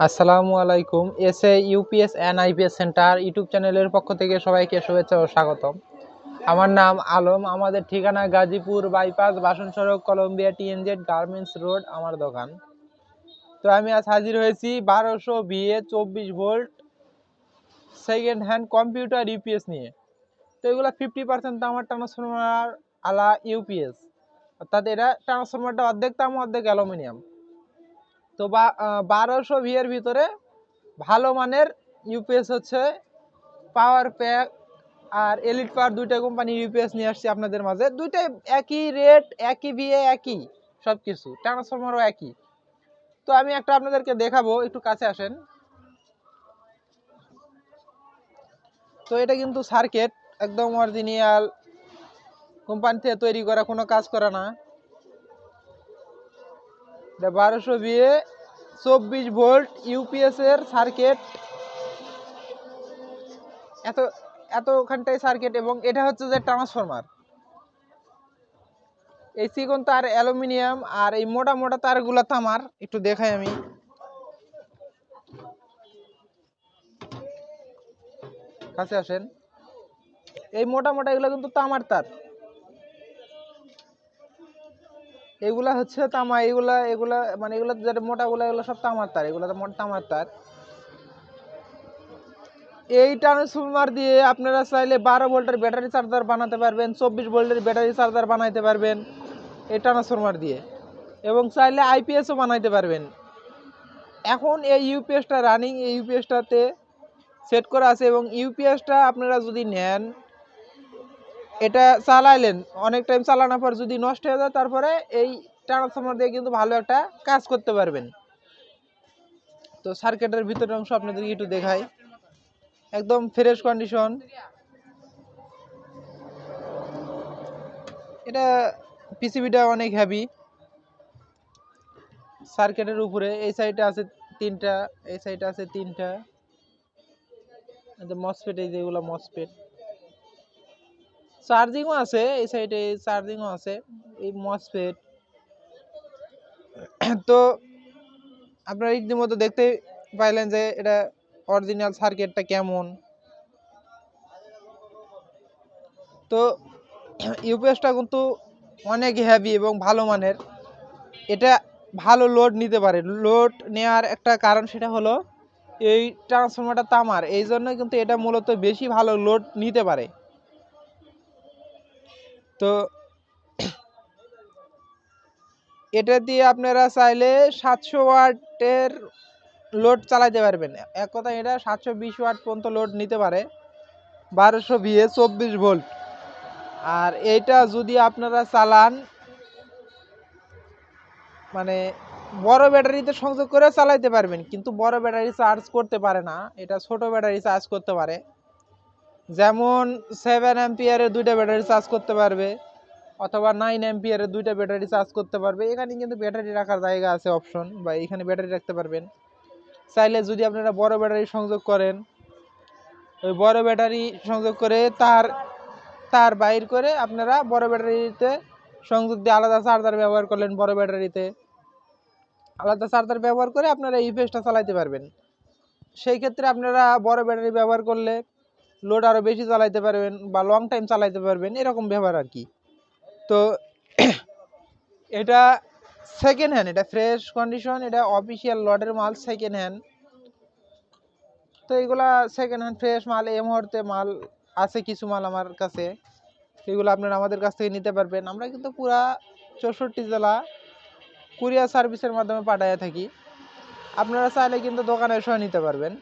আসসালামু আলাইকুম। SA UPS and IPS centre YouTube চ্যানেলের পক্ষ থেকে সবাইকে শুভেচ্ছা ও স্বাগতম। আমার নাম আলম। আমাদের ঠিকানা গাজীপুর বাইপাস, বাসন সড়ক, কলম্বিয়া টিএনজেড গার্মেন্টস রোড আমার দোকান। তো আমি আজ হাজির হয়েছি 1200 VA 24 volt second hand computer UPS নিয়ে। তো এগুলো 50% তামার ট্রান্সফরমার আলা ইউপিএস, অর্থাৎ এটা ট্রান্সফরমারটা অর্ধেক তামা অর্ধেক অ্যালুমিনিয়াম। তো 1200 ভিএর ভিতরে ভালো মানের ইউপিএস হচ্ছে পাওয়ার প্যাক আর এলিট পাওয়ার, দুইটা কোম্পানির ইউপিএস নিয়ে আসছি আপনাদের মাঝে। দুইটাই একই রেট, একই ভিএ, একই সব কিছু, ট্রান্সফরমারও একই। তো আমি একটা আপনাদেরকে দেখাবো, একটু কাছে আসেন। তো এটা কিন্তু সার্কিট একদম অরিজিনাল কোম্পানি থেকে তৈরি করা, কোনো কাজ করা না। এটা 1200 ভিএ 24 ভোল্ট ইউপিএস এর সার্কিট, এতখানটাই সার্কিট। এবং এটা হচ্ছে যে ট্রান্সফরমার। এই চিকন তার অ্যালুমিনিয়াম আর এই মোটা মোটা তারগুলো তামার। একটু দেখাই আমি, কাছে আসেন। এই মোটা মোটা এগুলো কিন্তু তামার তার, এগুলা হচ্ছে তামা। এগুলা এগুলা মানে এগুলা যেটা মোটাগুলো, এগুলো সব তামার তার, এগুলো তামার তার। এই ট্রান্সফরমার দিয়ে আপনারা চাইলে 12 ভোল্টের ব্যাটারি চার্জার বানাতে পারবেন, 24 ভোল্টের ব্যাটারি চার্জার বানাইতে পারবেন এই ট্রান্সফরমার দিয়ে, এবং চাইলে আইপিএসও বানাইতে পারবেন। এখন এই ইউপিএসটা রানিং, এই ইউপিএসটাতে সেট করা আছে। এবং ইউপিএসটা আপনারা যদি নেন, এটা চালাইলেন, অনেক টাইম চালানোর পর যদি নষ্ট হয়ে যায়, তারপরে এই ট্রান্সফরমার দিয়ে কিন্তু ভালো একটা কাজ করতে পারবেন। তো সার্কিটের ভিতরের অংশ আপনাদেরকে একটু দেখাই, একদম ফ্রেশ কন্ডিশন। এটা পিসিবিটা অনেক হেভি। সার্কিটের উপরে এই সাইডে আছে 3টা, এই সাইডে আছে 3টা মসফেট, এই যেগুলো মসফেট। চার্জিংও আছে এই সাইডে, চার্জিংও আছে, এই মসফেট। তো আপনারা ইতিমধ্যে দেখতে পাইলেন যে এটা অরিজিনাল সার্কিটটা কেমন। তো ইউপিএসটা কিন্তু অনেক হেভি এবং ভালো মানের। এটা ভালো লোড নিতে পারে। লোড নেওয়ার একটা কারণ সেটা হলো এই ট্রান্সফরমারটা তামার, এই জন্য কিন্তু এটা মূলত বেশি ভালো লোড নিতে পারে। তো এটা দিয়ে আপনারা চাইলে 700 ওয়াটের লোড চালাতে পারবেন। এক কথা, এটা 720 ওয়াট পর্যন্ত লোড নিতে পারে 1200 ভিএ 24 ভোল্ট। আর এইটা যদি আপনারা চালান, মানে বড় ব্যাটারিতে সংযোগ করে চালাইতে পারবেন, কিন্তু বড় ব্যাটারি চার্জ করতে পারে না, এটা ছোট ব্যাটারি চার্জ করতে পারে। যেমন 7 অ্যাম্পিয়ারের দুইটা ব্যাটারি চার্জ করতে পারবে, অথবা 9 অ্যাম্পিয়ারের দুইটা ব্যাটারি চার্জ করতে পারবে। এখানে কিন্তু ব্যাটারি রাখার জায়গা আছে, অপশন, বা এখানে ব্যাটারি রাখতে পারবেন। চাইলে যদি আপনারা বড় ব্যাটারি সংযোগ করেন, ওই বড় ব্যাটারি সংযোগ করে তার তার বাইর করে আপনারা বড় ব্যাটারিতে সংযোগ দিয়ে আলাদা চার্জার ব্যবহার করলেন, বড় ব্যাটারিতে আলাদা চার্জার ব্যবহার করে আপনারা এই ইউপিএসটা চালাইতে পারবেন। সেই ক্ষেত্রে আপনারা বড় ব্যাটারি ব্যবহার করলে লোড আরও বেশি চালাইতে পারবেন বা লং টাইম চালাইতে পারবেন, এরকম ব্যবহার আর কি। তো এটা সেকেন্ড হ্যান্ড, এটা ফ্রেশ কন্ডিশন, এটা অফিসিয়াল লটের মাল, সেকেন্ড হ্যান্ড। তো এগুলা সেকেন্ড হ্যান্ড ফ্রেশ মাল, এই মুহূর্তে মাল আছে কিছু মাল আমার কাছে, সেগুলো আপনারা আমাদের কাছ থেকে নিতে পারবেন। আমরা কিন্তু পুরা 64 জেলা কুরিয়ার সার্ভিসের মাধ্যমে পাঠিয়ে থাকি। আপনারা চাইলে কিন্তু দোকানে এসেও নিতে পারবেন।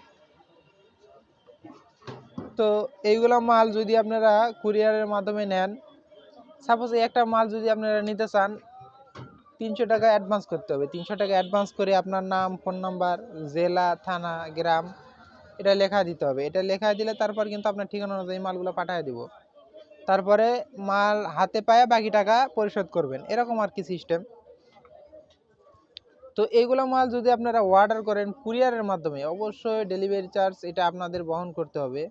তো এইগুলো মাল যদি আপনারা কুরিয়ারের মাধ্যমে নেন, সাপোজ একটা মাল যদি আপনারা নিতে চান, 300 টাকা অ্যাডভান্স করতে হবে। 300 টাকা অ্যাডভান্স করে আপনার নাম, ফোন নাম্বার, জেলা, থানা, গ্রাম এটা লেখা দিতে হবে। এটা লেখা দিলে তারপর কিন্তু আপনার ঠিকানা অনুযায়ী মালগুলো পাঠিয়ে দিব। তারপরে মাল হাতে পায়ে বাকি টাকা পরিশোধ করবেন, এরকম আর কি সিস্টেম। তো এইগুলো মাল যদি আপনারা অর্ডার করেন কুরিয়ারের মাধ্যমে, অবশ্যই ডেলিভারি চার্জ এটা আপনাদের বহন করতে হবে।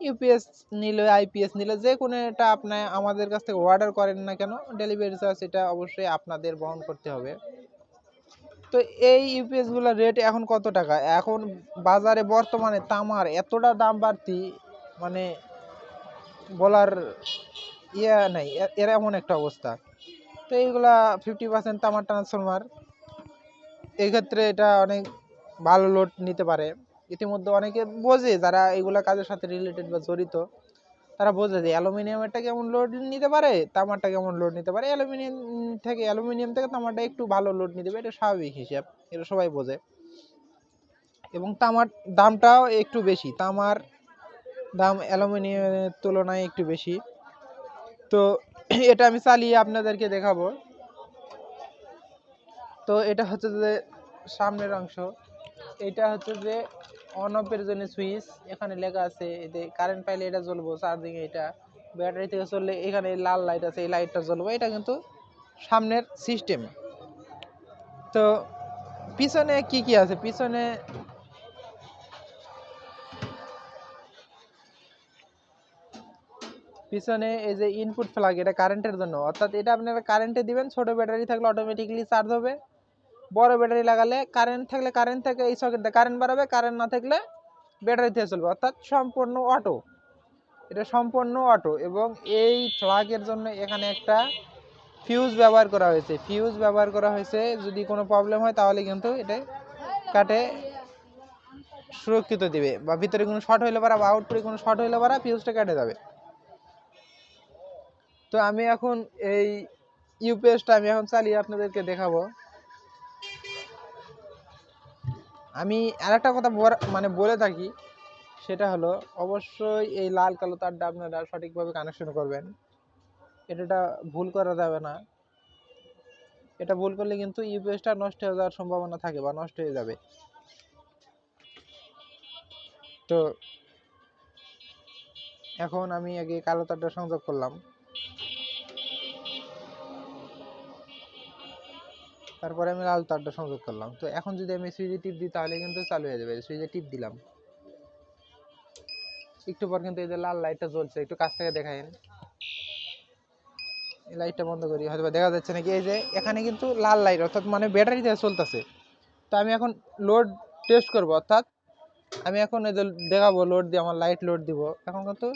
ইউপিএস নিলে, আইপিএস নিলে, যে কোনো এটা আপনি আমাদের কাছ থেকে অর্ডার করেন না কেন, ডেলিভারি চার্জ এটা অবশ্যই আপনাদের বহন করতে হবে। তো এই ইউপিএস গুলোর রেট এখন কত টাকা? এখন বাজারে বর্তমানে তামার এতটা দাম বাড়তি, মানে বলার ইয়ে নাই, এর এমন একটা অবস্থা। তো এইগুলা 50% তামার ট্রান্সফরমার, এই ক্ষেত্রে এটা অনেক ভালো লোড নিতে পারে। ইতিমধ্যে অনেকে বোঝে, যারা এগুলা কাজের সাথে রিলেটেড বা জড়িত, তারা বোঝে যে অ্যালুমিনিয়ামটা কেমন লোড নিতে পারে, তামারটা কেমন লোড নিতে পারে। অ্যালুমিনিয়াম থেকে তামারটা একটু ভালো লোড নিতে পারে, এটা স্বাভাবিক হিসাব, এটা সবাই বোঝে। এবং তামার দামটাও একটু বেশি, তামার দাম অ্যালুমিনিয়ামের তুলনায় একটু বেশি। তো এটা আমি চালিয়ে আপনাদেরকে দেখাবো। তো এটা হচ্ছে যে সামনের অংশ, এটা হচ্ছে যে অন অফের জন্য সুইচ। এখানে লেখা আছে যে কারেন্ট পাইলে এটা জ্বলবো, চার্জিং এটা, ব্যাটারি থেকে চললে এখানে লাল লাইট আছে, এই লাইটটা জ্বলবো। এটা কিন্তু সামনের সিস্টেম। তো পিছনে কি কি আছে? পিছনে এই যে ইনপুট ফ্ল্যাগ, এটা কারেন্টের জন্য, অর্থাৎ এটা আপনারা কারেন্টে দিবেন। ছোট ব্যাটারি থাকলে অটোমেটিক্যালি চার্জ হবে, বড় ব্যাটারি লাগালে কারেন্ট থাকলে কারেন্ট থেকে এই সকেটে কারেন্ট বাড়াবে, কারেন্ট না থাকলে ব্যাটারি থেকে চলবে, অর্থাৎ সম্পূর্ণ অটো। এটা সম্পূর্ণ অটো। এবং এই ফ্ল্যাগের জন্য এখানে একটা ফিউজ ব্যবহার করা হয়েছে। যদি কোনো প্রবলেম হয় তাহলে কিন্তু এটা কাটে সুরক্ষিত দিবে, বা ভিতরে কোনো শর্ট হইলে পারা বা আউটপুটে কোনো শর্ট হইলে পারা ফিউজটা কেটে যাবে। তো আমি এখন এই ইউপিএসটা আমি এখন চালিয়ে আপনাদেরকে দেখাবো। আমি আরেকটা কথা বলে থাকি, সেটা হলো অবশ্যই এই লাল কালো তারটা আপনারা সঠিকভাবে কানেকশন করবেন। এটা ভুল করা যাবে না। এটা ভুল করলে কিন্তু ইউপিএসটা নষ্ট হয়ে যাওয়ার সম্ভাবনা থাকে বা নষ্ট হয়ে যাবে। তো এখন আমি আগে কালো তারটা সংযোগ করলাম, তারপরে আমি লাল তারটা সংযোগ করলাম। তো এখন যদি আমি সুইচে টিপ দিই তাহলে কিন্তু চালু হয়ে যাবে। সুইচে টিপ দিলাম, একটু পর কিন্তু এই যে লাল লাইটটা জ্বলছে, একটু কাছ থেকে দেখাইন। এই লাইটটা বন্ধ করি, হয়তো দেখা যাচ্ছে নাকি, এই যে এখানে কিন্তু লাল লাইট, অর্থাৎ মানে ব্যাটারি দিয়ে চলতেছে। তো আমি এখন লোড টেস্ট করব, অর্থাৎ আমি এখন এই যে দেখাবো লোড দিয়ে, আমার লাইট লোড দিব। এখন কিন্তু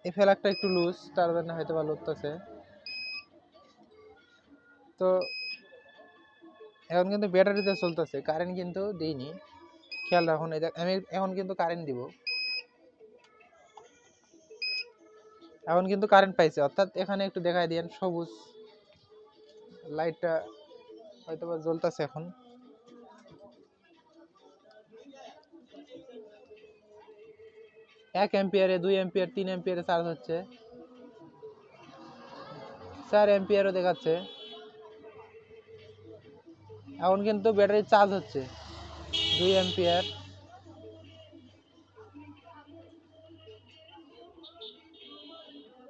এই ফ্ল্যাগটা একটু লুজ, তার জন্য হয়তো বা লড়তেছে। তো এখন কিন্তু ব্যাটারিতে চলতেছে, কারেন্ট কিন্তু দিইনি, খেয়াল রাখুন। এই আমি এখন কিন্তু কারেন্ট দিব, এখন কিন্তু কারেন্ট পাইছে, অর্থাৎ এখানে একটু দেখাই দিয়েন, সবুজ লাইটটা হয়তো বা জ্বলতেছে। এখন 1 এম্পিয়ারে, 2 এম্পিয়ার, 3 এম্পিয়ারে চার্জ হচ্ছে, 4 এম্পিয়ারও দেখাচ্ছে। এখন কিন্তু ব্যাটারি চার্জ হচ্ছে 2 এম্পিয়ার।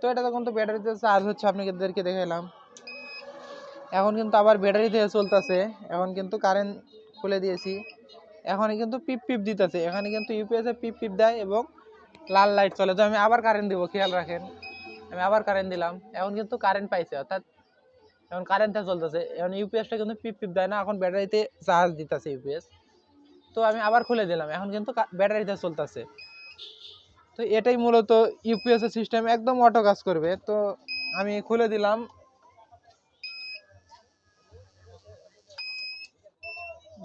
তো এটা তখন তো ব্যাটারিতে চার্জ হচ্ছে, আপনাদেরকে দেখালাম। এখন কিন্তু আবার ব্যাটারি থেকে চলতেছে। এখন কিন্তু কারেন্ট খুলে দিয়েছি, এখন কিন্তু পিপ পিপ দিতেছে। এখানে কিন্তু ইউপিএস এ পিপ পিপ দেয় এবং লাল লাইট চলে। তো আমি আবার কারেন্ট দিব, খেয়াল রাখেন। আমি আবার কারেন্ট দিলাম, এখন কিন্তু কারেন্ট পাইছে, অর্থাৎ এখন কারেন্টটা চলতেছে। এখন ইউপিএসটা কিন্তু পিপ পিপ দেয় না, এখন ব্যাটারিতে চার্জ দিতেছে ইউপিএস। তো আমি আবার খুলে দিলাম, এখন কিন্তু ব্যাটারিতে চলতেছে। তো এটাই মূলত ইউপিএস এর সিস্টেম, একদম অটো কাজ করবে। তো আমি খুলে দিলাম,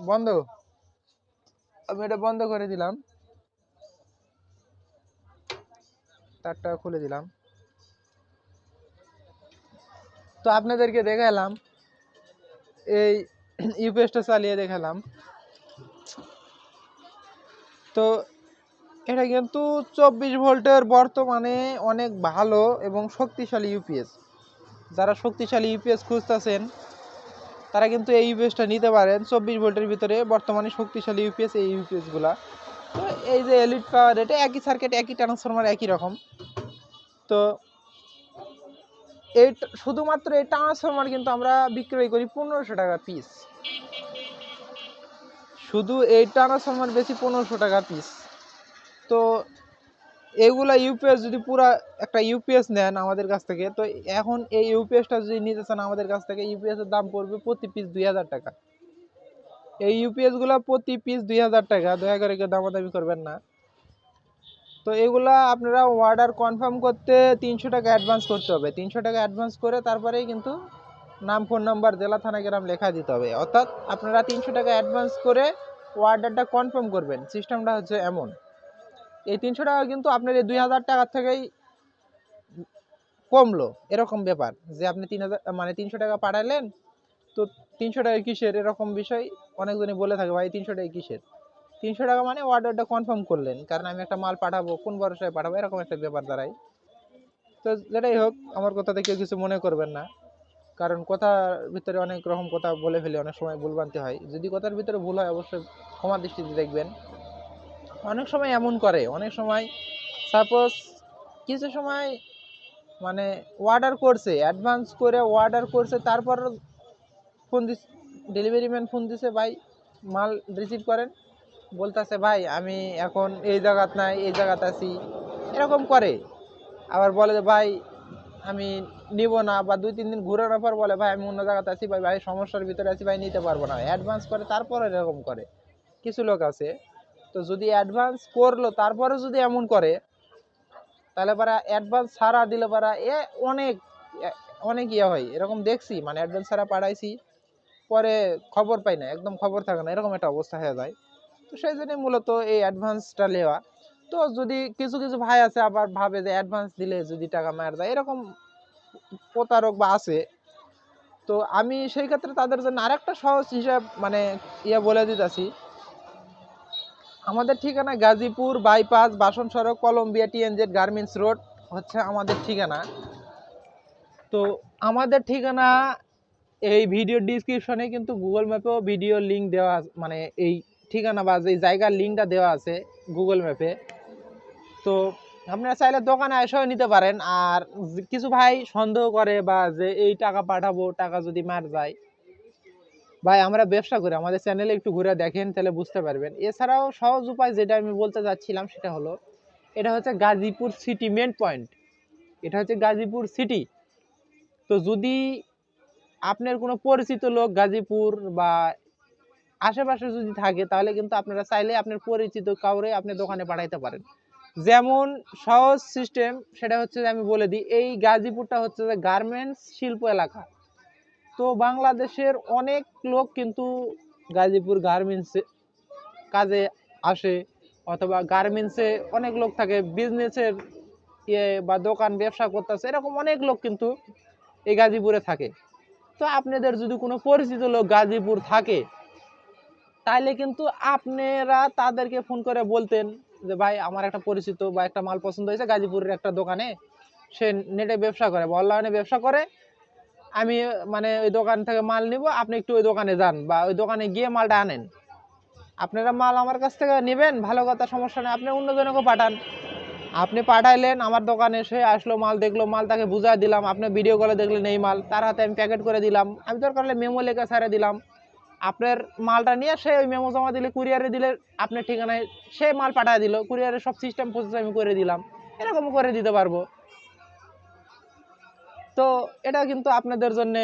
বন্ধ, আমি এটা বন্ধ করে দিলাম, তারটা খুলে দিলাম। তো আপনাদেরকে দেখালাম, এই ইউপিএসটা চালিয়ে দেখালাম। তো এটা কিন্তু 24 ভোল্টের বর্তমানে অনেক ভালো এবং শক্তিশালী ইউপিএস। যারা শক্তিশালী ইউপিএস খুঁজতেছেন তারা কিন্তু এই ইউপিএসটা নিতে পারেন। 24 ভোল্টের ভিতরে বর্তমানে শক্তিশালী ইউপিএস এই ইউপিএসগুলা। তো এই যে এলিট পাওয়ার, এটা একই সার্কিট, একই ট্রান্সফরমার, একই রকম। তো এই শুধুমাত্র এই ট্রান্সফরমার কিন্তু আমরা বিক্রয় করি 1500 টাকা পিস। শুধু এই ট্রান্সফরমার বেশি 1500 টাকা পিস। তো এগুলা ইউপিএস যদি পুরা একটা ইউপিএস নেন আমাদের কাছ থেকে, তো এখন এই ইউপিএসটা যদি নিতে চান আমাদের কাছ থেকে, ইউপিএস এর দাম পড়বে প্রতি পিস 2000 টাকা। এই ইউপিএস গুলা প্রতি পিস 2000 টাকা, দয়া করে কেউ দামাদামি করবেন না। তো এগুলা আপনারা অর্ডার কনফার্ম করতে 300 টাকা অ্যাডভান্স করতে হবে। 300 টাকা অ্যাডভান্স করে তারপরেই কিন্তু নাম, ফোন নাম্বার, জেলা, থানা, গ্রাম লেখা দিতে হবে। অর্থাৎ আপনারা 300 টাকা অ্যাডভান্স করে অর্ডারটা কনফার্ম করবেন। সিস্টেমটা হচ্ছে এমন। এই 300 টাকা কিন্তু আপনার এই 2000 টাকার থেকেই কমলো, এরকম ব্যাপার যে আপনি 3000 মানে 300 টাকা পাঠালেন, তো 300 টাকা কিসের, এরকম বিষয় অনেকজনই বলে থাকে, ভাই 300 টাকা কিসের। 300 টাকা মানে অর্ডারটা কনফার্ম করলেন, কারণ আমি একটা মাল পাঠাবো, কোন ভরসায় পাঠাবো, এরকম একটা ব্যাপার দাঁড়ায়। তো যেটাই হোক, আমার কথাতে কেউ কিছু মনে করবেন না, কারণ কথার ভিতরে অনেক রকম কথা বলে ফেলে, অনেক সময় ভুলভ্রান্তি হয়। যদি কথার ভিতরে ভুল হয় অবশ্যই ক্ষমা দৃষ্টিতে দেখবেন। অনেক সময় এমন করে, অনেক সময় সাপোজ কিছু সময় মানে অর্ডার করছে, অ্যাডভান্স করে অর্ডার করছে, তারপর phone this, delivery man phone দিছে, ভাই মাল রিসিভ করেন, বলতেছে ভাই আমি এখন এই জায়গাত নাই, এই জায়গাতে আছি, এরকম করে। আবার বলে যে ভাই আমি নিব না, বা 2-3 দিন ঘুরানোর পর বলে ভাই আমি অন্য জায়গাতে আছি, ভাই ভাই সমস্যার ভিতরে আছি, ভাই নিতে পারবো না। অ্যাডভান্স করে তারপর এরকম করে কিছু লোক আছে। তো যদি অ্যাডভান্স করলো তারপরে যদি এমন করে, তাহলে পারা অ্যাডভান্স ছাড়া দিলে পারা অনেক অনেক ইয়ে হয়, এরকম দেখছি। মানে অ্যাডভান্স ছাড়া পাঠাইছি, পরে খবর পাই না, একদম খবর থাকে না, এরকম একটা অবস্থা হয়ে যায়। তো সেই জন্য মূলত এই অ্যাডভান্সটা নেওয়া। তো যদি কিছু কিছু ভাই আছে আবার ভাবে যে অ্যাডভান্স দিলে যদি টাকা মার যায়, এরকম প্রতারক বা আছে। তো আমি সেই ক্ষেত্রে তাদের জন্য আরেকটা সহজ হিসাব মানে বলে দিতেছি। আমাদের ঠিকানা গাজীপুর বাইপাস, বাসন সড়ক, কলম্বিয়া টিএনজেড গার্মেন্টস রোড হচ্ছে আমাদের ঠিকানা। তো আমাদের ঠিকানা এই ভিডিও ডিসক্রিপশনে কিন্তু গুগল ম্যাপেও ভিডিও লিঙ্ক দেওয়া মানে এই ঠিকানা বা এই জায়গার লিঙ্কটা দেওয়া আছে গুগল ম্যাপে। তো আপনারা চাইলে দোকানে এসেও নিতে পারেন। আর কিছু ভাই সন্দেহ করে বা যে এই টাকা পাঠাবো, টাকা যদি মার যায়, ভাই আমরা ব্যবসা করি, আমাদের চ্যানেলে একটু ঘুরে দেখেন, তাহলে বুঝতে পারবেন। এছাড়াও সহজ উপায় যেটা আমি বলতে চাচ্ছিলাম সেটা হলো, এটা হচ্ছে গাজীপুর সিটি মেন পয়েন্ট, এটা হচ্ছে গাজীপুর সিটি। তো যদি আপনার কোনো পরিচিত লোক গাজীপুর বা আশেপাশে যদি থাকে, তাহলে কিন্তু আপনারা চাইলে আপনার পরিচিত কাউরে আপনি দোকানে পাঠাইতে পারেন। যেমন সহজ সিস্টেম সেটা হচ্ছে যে আমি বলে দিই, এই গাজীপুরটা হচ্ছে যে গার্মেন্টস শিল্প এলাকা। তো বাংলাদেশের অনেক লোক কিন্তু গাজীপুর গার্মেন্টস কাজে আসে, অথবা গার্মেন্টসে অনেক লোক থাকে, বিজনেসের বা দোকান ব্যবসা করতেছে, এরকম অনেক লোক কিন্তু এই গাজীপুরে থাকে। তো আপনাদের যদি কোনো পরিচিত লোক গাজীপুর থাকে, তাইলে কিন্তু আপনারা তাদেরকে ফোন করে বলতেন যে ভাই আমার একটা পরিচিত বা একটা মাল পছন্দ হয়েছে গাজীপুরের একটা দোকানে, সে নেটে ব্যবসা করে বা অনলাইনে ব্যবসা করে, আমি মানে ওই দোকান থেকে মাল নিব, আপনি একটু ওই দোকানে যান বা ওই দোকানে গিয়ে মালটা আনেন। আপনারা মাল আমার কাছ থেকে নেবেন, ভালো কথা, সমস্যা নেই, আপনি অন্যজনকে পাঠান। আপনি পাঠাইলেন, আমার দোকানে এসে আসলো, মাল দেখলো, মাল তাকে বুঝাই দিলাম, আপনি ভিডিও কলে দেখলেন এই মাল, তার হাতে আমি প্যাকেট করে দিলাম, আমি দরকার হলে মেমো লেখা ছেড়ে দিলাম, আপনার মালটা নিয়ে সে ওই মেমো জমা দিলে, কুরিয়ারে দিলে, আপনার ঠিকানায় সে মাল পাঠিয়ে দিল, কুরিয়ারের সব সিস্টেম প্রসেস আমি করে দিলাম, এরকম করে দিতে পারবো। তো এটা কিন্তু আপনাদের জন্য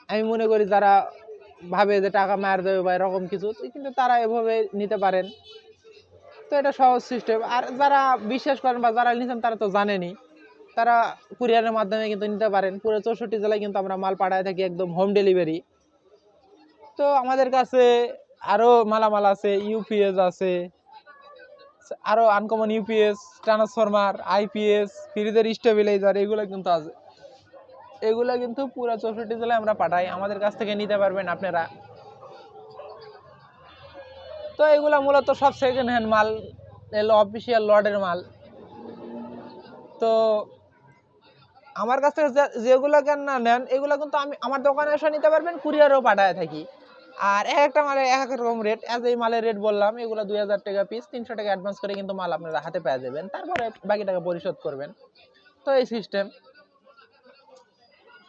আমি মনে করি, যারা ভাবে যে টাকা মার দেবে বা এরকম কিছু, কিন্তু তারা এভাবে নিতে পারেন। তো এটা সহজ সিস্টেম। আর যারা বিশ্বাস করেন বা যারা নিচ্ছেন তারা তো জানেনই, তারা কুরিয়ারের মাধ্যমে কিন্তু নিতে পারেন। পুরো 64 জেলায় কিন্তু আমরা মাল পাঠায় থাকি, একদম হোম ডেলিভারি। তো আমাদের কাছে আরো মালামাল আছে, ইউপিএস আছে, আরো আনকমন ইউপিএস, ট্রান্সফরমার, আইপিএস, ফ্রিজের স্টেবিলাইজার, এগুলো কিন্তু আছে। এগুলো কিন্তু পুরো 64 জেলায় আমরা পাঠাই, আমাদের কাছ থেকে নিতে পারবেন আপনারা। তো এগুলা মূলত সব সেকেন্ড হ্যান্ড মাল, এলো অফিসিয়াল লটের মাল। তো আমার কাছ থেকে যেগুলো কেন না নেন, এগুলো কিন্তু আমি আমার দোকানে এসে নিতে পারবেন, কুরিয়ারও পাঠায় থাকি। আর এক একটা মালের এক এক রকম রেট। এই মালের রেট বললাম, এগুলো 2000 টাকা পিস, 300 টাকা অ্যাডভান্স করে কিন্তু মাল আপনারা হাতে পেয়ে যাবেন, তারপরে বাকি টাকা পরিশোধ করবেন। তো এই সিস্টেম।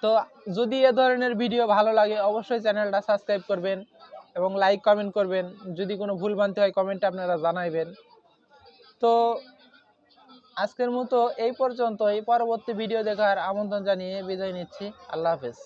তো যদি এ ধরনের ভিডিও ভালো লাগে অবশ্যই চ্যানেলটা সাবস্ক্রাইব করবেন এবং লাইক কমেন্ট করবেন। যদি কোনো ভুলভ্রান্তি হয় কমেন্টে আপনারা জানাইবেন। তো আজকের মতো এই পর্যন্তই। পরবর্তী ভিডিও দেখার আমন্ত্রণ জানিয়ে বিদায় নিচ্ছি। আল্লাহ হাফেজ।